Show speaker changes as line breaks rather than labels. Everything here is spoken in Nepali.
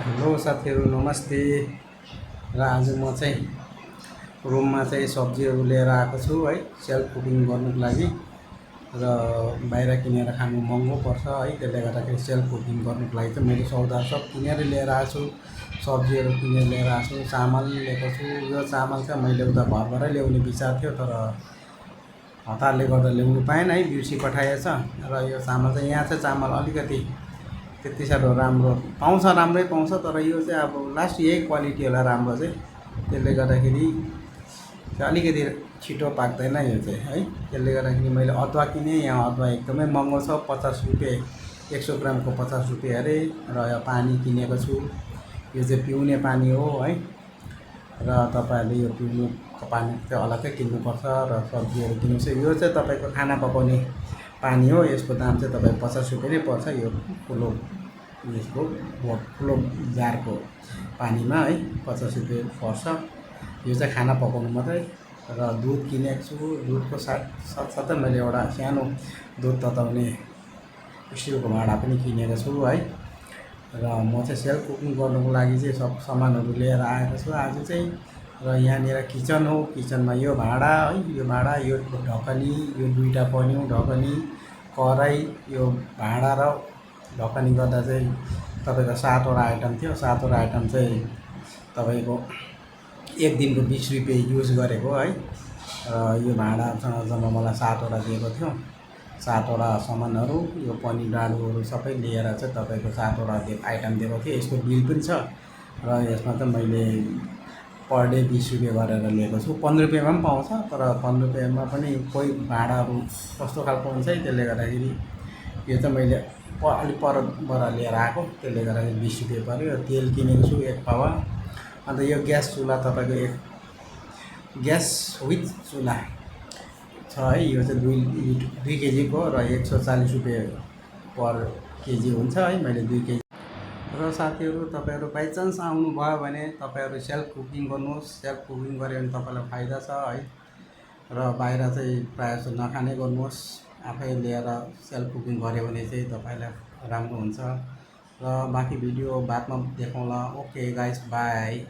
हेलो साथीहरू नमस्ते। र आज म चाहिँ रुममा चाहिँ सब्जीहरू लिएर आएको छु है, सेल्फ कुकिङ गर्नुको लागि। र बाहिर किनेर खानु महँगो पर्छ है, त्यसले गर्दाखेरि सेल्फ कुकिङ गर्नुको लागि चाहिँ मैले सौदा सब किनेर लिएर आएको छु। सब्जीहरू किनेर लिएर आएको छु, चामल लिएको छु। यो चामल चाहिँ मैले उता घरबाटै ल्याउने विचार थियो, तर हतारले गर्दा ल्याउनु पाएन है, बिर्सी पठाएछ। र यो चामल चाहिँ यहाँ चाहिँ चामल अलिकति त्यति साह्रो राम्रो पाउँछ, राम्रै पाउँछ, तर यो चाहिँ अब लास्ट यही क्वालिटी होला राम्रो चाहिँ। त्यसले गर्दाखेरि अलिकति छिटो पाक्दैन यो चाहिँ है। त्यसले गर्दाखेरि मैले अदुवा किनेँ। यहाँ अदुवा एकदमै महँगो छ, 50 रुपियाँ 100 ग्रामको 50 रुपियाँ अरे। र यो पानी किनेको छु, यो चाहिँ पिउने पानी हो है। र तपाईँहरूले यो पिउनु पानी चाहिँ अलग्गै किन्नुपर्छ। र सब्जीहरू किन्नुहोस्। यो चाहिँ तपाईँको खाना पकाउने पानी हो, यसको दाम चाहिँ तपाईँको 50 रुपियाँ नै पर्छ। यो ठुलो यसको ठुलो जारको पानीमा है 50 रुपियाँ पर्छ। यो चाहिँ खाना पकाउनु मात्रै। र दुध किनेको छु, दुधको साथसाथै मैले एउटा सानो दुध तताउने स्टिलको भाँडा पनि किनेको छु है। र म चाहिँ सेल्फ कुकिङ गर्नुको लागि चाहिँ सब सामानहरू लिएर आएको छु आज चाहिँ। र यहाँनिर किचन हो, किचनमा यो भाँडा है, यो भाँडा, यो ढकनी, यो दुईवटा पन्यु, ढकनी, कराई, यो भाँडा र ढकनी गर्दा चाहिँ तपाईँको 7वटा आइटम थियो। 7वटा आइटम चाहिँ तपाईँको एक दिनको 20 रुपियाँ युज गरेको है। र यो भाँडासँग जम्मा मलाई 7वटा दिएको थियो। 7वटा सामानहरू, यो पनिर डाडुहरू सबै लिएर चाहिँ तपाईँको 7वटा आइटम दिएको थियो। यसको बिल पनि छ। र यसमा चाहिँ मैले पर डे 20 रुपियाँ गरेर लिएको छु। 15 रुपियाँमा पनि पाउँछ, तर 15 रुपियाँमा पनि कोही भाँडाहरू कस्तो खालको हुन्छ है। त्यसले गर्दाखेरि यो चाहिँ मैले अलिक परबाट लिएर आएको, त्यसले गर्दाखेरि 20 रुपियाँ पऱ्यो। तेल किनेको छु 1 पावा। अन्त यो ग्यास चुल्हा तपाईँको ग्यास विथ चुल्हा छ है। यो चाहिँ 2 केजीको र 140 रुपियाँ पर केजी हुन्छ है। मैले 2 केजी। र साथीहरू तपाईँहरू बाइचान्स आउनुभयो भने तपाईँहरू सेल्फ कुकिङ गर्नुहोस्। सेल्फ कुकिङ गऱ्यो भने तपाईँलाई फाइदा छ है। र बाहिर चाहिँ प्रायः जस्तो नखाने गर्नुहोस्। आफै लिएर सेल्फ कुकिङ गऱ्यो भने चाहिँ तपाईँलाई राम्रो हुन्छ। र बाँकी भिडियो बादमा देखाउँला। Okay guys, by.